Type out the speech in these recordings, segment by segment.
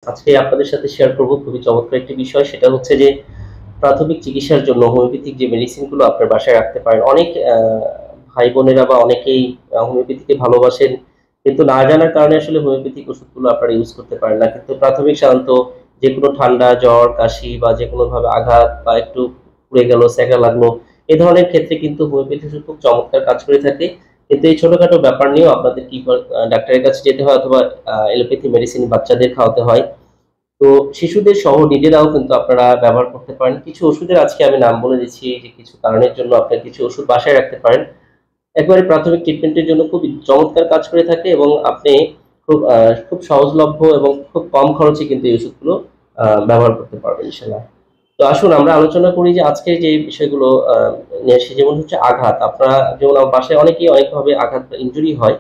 আজকে আপনাদের সাথে শেয়ার করব খুবই চমৎকার একটি বিষয়। সেটা হচ্ছে যে প্রাথমিক চিকিৎসার জন্য হোমিওপ্যাথিক যে মেডিসিনগুলো আপনার বাসায় রাখতে পারেন। অনেক ভাই বোনেরা বা অনেকেই হোমিওপ্যাথিকে ভালোবাসেন, কিন্তু না জানার কারণে আসলে হোমিওপ্যাথিক ওষুধগুলো আপনারা ইউজ করতে পারেন না। কিন্তু প্রাথমিক সাধারণত যেকোনো ঠান্ডা, জ্বর, কাশি বা যেকোনো ভাবে আঘাত বা একটু পুড়ে গেল, সেকা লাগলো, এ ধরনের ক্ষেত্রে কিন্তু হোমিওপ্যাথি ওষুধ খুব চমৎকার কাজ করে থাকে। কিন্তু এই ছোটখাটো ব্যাপার নিয়েও আপনাদের কি ডাক্তারের কাছে যেতে হয়, অথবা এলোপ্যাথি মেডিসিন বাচ্চাদের খাওয়াতে হয়। তো শিশুদের সহ নিজেরাও কিন্তু আপনারা ব্যবহার করতে পারেন। কিছু ওষুধের আজকে আমি নাম বলে দিচ্ছি, যে কিছু কারণের জন্য আপনারা কিছু ওষুধ বাসায় রাখতে পারেন। একবারে প্রাথমিক ট্রিটমেন্টের জন্য খুব চমৎকার কাজ করে থাকে, এবং আপনি খুব সহজলভ্য এবং খুব কম খরচে কিন্তু এই ওষুধগুলো ব্যবহার করতে পারবেন ইনশাআল্লাহ। তো আসুন আমরা আলোচনা করি যে আজকে যে বিষয়গুলো নিয়ে আসি, যেমন হচ্ছে আঘাত। আপনারা যেমন আমার বাসায় অনেকেই অনেকভাবে আঘাত ইনজুরি হয়।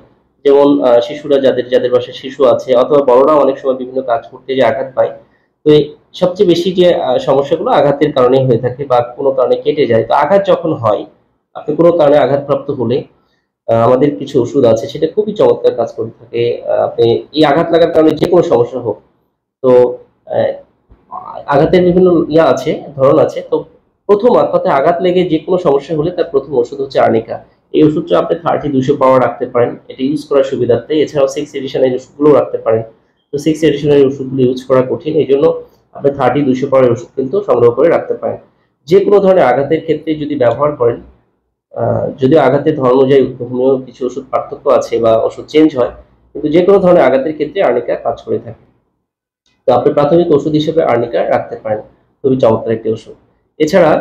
যেমন শিশুরা, যাদের যাদের বাসায় শিশু আছে, অথবা বড়রাও অনেক সময় বিভিন্ন কাজ করতে যে আঘাত পায়। তো এই সবচেয়ে বেশি যে সমস্যাগুলো আঘাতের কারণে হয়ে থাকে বা কোনো কারণে কেটে যায়। তো আঘাত যখন হয়, আপনি কোনো কারণে আঘাতপ্রাপ্ত হলে আমাদের কিছু ওষুধ আছে, সেটা খুবই চমৎকার কাজ করে থাকে। আপনি এই আঘাত লাগার কারণে যে কোনো সমস্যা হোক, তো আহ, আঘাতের বিভিন্ন আছে, ধরন আছে। তো প্রথম কথায় আঘাত লেগে যে কোনো সমস্যা হলে তার প্রথম ওষুধ হচ্ছে আর্নিকা। এই ওষুধটা আপনি 30-200 পাওয়ার রাখতে পারেন, এটা ইউজ করার সুবিধার্থে। এছাড়াও 6 এডিশনের ওষুধগুলো রাখতে পারেন। তো 6 এডিশনের ওষুধগুলো ইউজ করা কঠিন, এই জন্য আপনি 30-200 পাওয়ার ওষুধ কিন্তু সংগ্রহ করে রাখতে পারেন। যে কোনো ধরনের আঘাতের ক্ষেত্রে যদি ব্যবহার করেন, যদিও আঘাতের ধর্ম অনুযায়ী হোমিও কিছু ওষুধ পার্থক্য আছে বা ওষুধ চেঞ্জ হয়, কিন্তু যে কোনো ধরনের আঘাতের ক্ষেত্রে আর্নিকা কাজ করে থাকে। তো আপনি প্রাথমিক ওষুধ হিসেবে আর্নিকা রাখতে পারেন, খুবই চমৎকার একটি ওষুধ। এছাড়া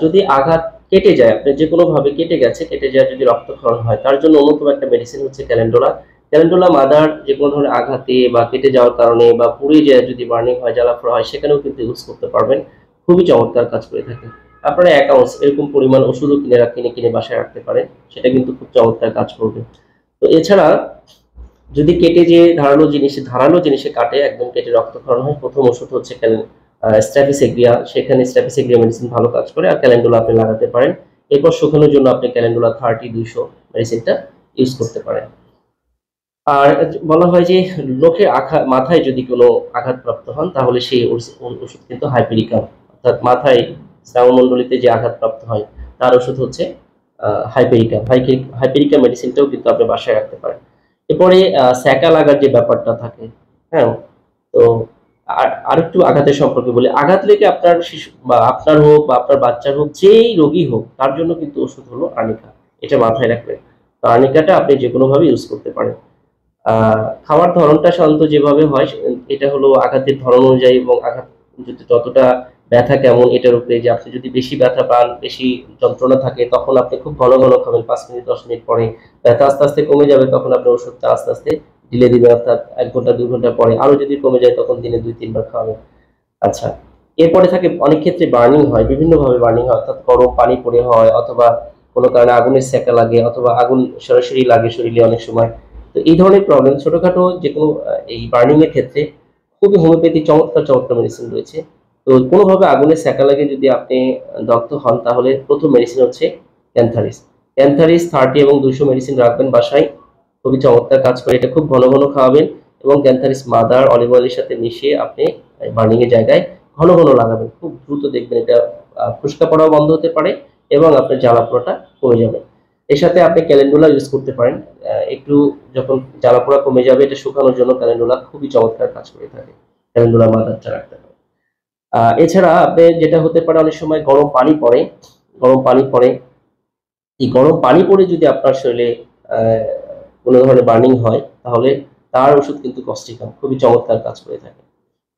যদি আঘাত কেটে যায়, আপনার যে কোনো ভাবে কেটে গেছে, কেটে যায় যদি রক্তক্ষরণ হয়, তার জন্য অন্যতম একটা মেডিসিন হচ্ছে ক্যালেন্ডোলা। ক্যালেন্ডোলা মাদার যে কোনো ধরনের আঘাতে বা কেটে যাওয়ার কারণে বা পুড়ে যায়, যদি বার্নিং হয়, জ্বালাপোড়া হয়, সেখানেও কিন্তু ইউজ করতে পারবেন। খুবই চমৎকার কাজ করে থাকে। আপনারা এক আউন্স এরকম পরিমাণ ওষুধও কিনে কিনে বাসায় রাখতে পারেন, সেটা কিন্তু খুব চমৎকার কাজ করবে। তো এছাড়া যদি কেটে যে ধারালো জিনিসে কাটে, একদম কেটে রক্তক্ষরণ হয়, প্রথম ওষুধ হচ্ছে স্ট্র্যাপিসেগ্রিয়া। সেখানে স্ট্র্যাপিসেগ্রিয়া মেডিসিন ভালো কাজ করে, আর ক্যালেন্ডুলা আপনি লাগাতে পারেন। এরপর শুকানোর জন্য আপনি ক্যালেন্ডুলা 30-200 মেডিসিনটা ইউজ করতে পারেন। আর বলা হয় যে লোকের মাথায় যদি কোনো আঘাতপ্রাপ্ত হন, তাহলে সেই ওষুধ কিন্তু হাইপেরিকাম, অর্থাৎ মাথায় শ্রাবণমণ্ডলীতে যে আঘাতপ্রাপ্ত হয়, তার ওষুধ হচ্ছে হাইপেরিকাম। হাইপেরিকাম মেডিসিনটাও কিন্তু আপনি বাসায় রাখতে পারেন। এরপরে স্যাকা লাগার যে ব্যাপারটা থাকে, হ্যাঁ। তো আরেকটু আঘাতের সম্পর্কে বলি। আঘাত লেগে আপনার শিশু বা আপনার হোক বা আপনার বাচ্চার হোক, যেই রোগী হোক, তার জন্য কিন্তু ওষুধ হলো আর্নিকা। এটা মাথায় রাখবেন। তো আর্নিকাটা আপনি যে কোনো ভাবে ইউজ করতে পারেন। খাওয়ার ধরনটা সাধারণত যেভাবে হয়, এটা হলো আঘাতের ধরন অনুযায়ী এবং আঘাত যতটা ব্যথা কেমন এটার উপরে। যে আপনি যদি বেশি ব্যথা পান, বেশি যন্ত্রণা থাকে, তখন আপনি খুব ঘন ঘন খাবেন, 5 মিনিট 10 মিনিট পরে। ব্যথা আস্তে আস্তে কমে যাবে, তখন আপনি ওষুধটা আস্তে আস্তে ঢিলে দিবেন, অর্থাৎ 1 ঘন্টা 2 ঘন্টা পরে। আরো যদি কমে যায়, তখন দিনে 2-3 বার খাওয়াবেন। আচ্ছা, এরপরে থাকে অনেক ক্ষেত্রে বার্নিং হয়, বিভিন্ন ভাবে বার্নিং হয়, অর্থাৎ গরম পানি পড়ে হয়, অথবা কোনো কারণে আগুনের সেকা লাগে, অথবা আগুন সরাসরি লাগে শরীরে অনেক সময়। তো এই ধরনের প্রবলেম ছোটখাটো যে কোনো এই বার্নিং এর ক্ষেত্রে খুবই হোমিওপ্যাথি চমৎকার চমৎকার মেডিসিন রয়েছে। তো কোনোভাবে আগুনের সেকা লাগে যদি আপনি দগ্ধ হন, তাহলে প্রথম মেডিসিন হচ্ছে ক্যান্থারিস। ক্যান্থারিস 30 এবং 200 মেডিসিন রাখবেন বাসায়, খুবই চমৎকার কাজ করে। এটা খুব ঘন ঘন খাওয়াবেন, এবং ক্যান্থারিস মাদার অলিভ অয়েলের সাথে মিশিয়ে আপনি বার্নিং এর জায়গায় ঘন ঘন লাগাবেন। খুব দ্রুত দেখবেন এটা ফুসকা পড়াও বন্ধ হতে পারে, এবং আপনার জ্বালা পোড়াটা কমে যাবে। এর সাথে আপনি ক্যালেন্ডুলা ইউজ করতে পারেন। একটু যখন জ্বালা পোড়া কমে যাবে, এটা শুকানোর জন্য ক্যালেন্ডুলা খুবই চমৎকার কাজ করে থাকে। ক্যালেন্ডুলা মাদারটা রাখতে পারেন। এছাড়া আপনি যেটা হতে পারে, অনেক সময় গরম পানি পড়ে। এই গরম পানি পড়ে যদি আপনার শরীরে আহ, কোনো ধরনের বার্নিং হয়, তাহলে তার ওষুধ কিন্তু কস্টিকাম, খুবই চমৎকার কাজ করে থাকে।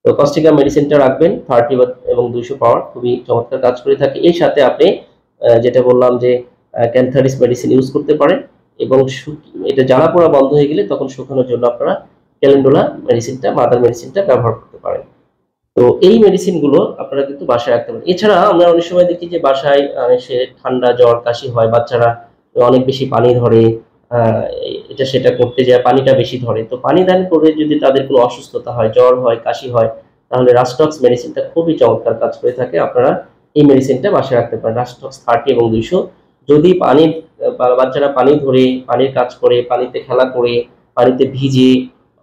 তো কস্টিকাম মেডিসিনটা রাখবেন 30 এবং 200 পাওয়ার, খুবই চমৎকার কাজ করে থাকে। এর সাথে আপনি যেটা বললাম যে ক্যান্থারিস মেডিসিন ইউজ করতে পারেন, এবং এটা জ্বালা পোড়া বন্ধ হয়ে গেলে তখন শুকানোর জন্য আপনারা ক্যালেন্ডুলা মেডিসিনটা, মাদার মেডিসিনটা ব্যবহার করতে পারেন। তো এই মেডিসিন গুলো আপনারা কিন্তু বাসায় রাখতে পারেন। এছাড়া আমরা অনেক সময় দেখি যে বাসায় সে ঠান্ডা জ্বর কাশি হয়, বাচ্চারা অনেক বেশি পানি ধরে, আহ, এটা সেটা করতে যায়, পানিটা বেশি ধরে। তো পানি দান করে যদি তাদের কোনো অসুস্থতা হয়, জ্বর হয়, কাশি হয়, তাহলে রাস্টক্স মেডিসিনটা খুবই চমৎকার কাজ করে থাকে। আপনারা এই মেডিসিনটা বাসায় রাখতে পারেন, রাস্টক্স 30 এবং 200। যদি বাচ্চারা পানি ধরে, পানির কাজ করে, পানিতে খেলা করে, পানিতে ভিজে,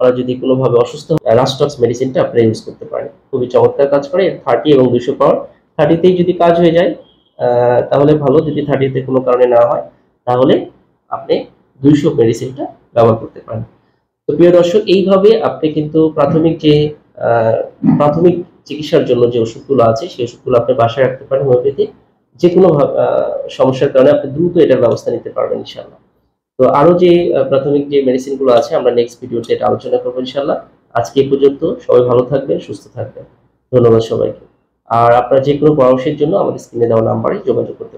ওরা যদি কোনোভাবে অসুস্থ হয়, রাস্টক্স মেডিসিনটা আপনারা ইউজ করতে পারেন। খুবই চমৎকার কাজ করে। 30 এবং 200 পাওয়ার। 30 তেই যদি কাজ হয়ে যায় তাহলে ভালো, যদি 30 তে কোনো কারণে না হয় তাহলে আপনি 200 মেডিসিনটা ব্যবহার করতে পারেন। তো প্রিয় দর্শক, এইভাবে আপনি কিন্তু আহ, প্রাথমিক চিকিৎসার জন্য যে ওষুধগুলো আছে সেই ওষুধগুলো আপনি বাসায় রাখতে পারেন হোমিওপ্যাথি। যে কোনো সমস্যার কারণে আপনি দ্রুত এটার ব্যবস্থা নিতে পারবেন ইনশাআল্লাহ। তো আরো যে প্রাথমিক যে মেডিসিন গুলো আছে আমরা নেক্সট ভিডিওতে এটা আলোচনা করবো ইনশাআল্লাহ। আজকে এই পর্যন্ত। সবাই ভালো থাকবেন, সুস্থ থাকবেন। ধন্যবাদ সবাইকে। আর আপনার যে কোনো পরামর্শের জন্য আমাদের স্ক্রিনে দেওয়া নাম্বারে যোগাযোগ করতে পারেন।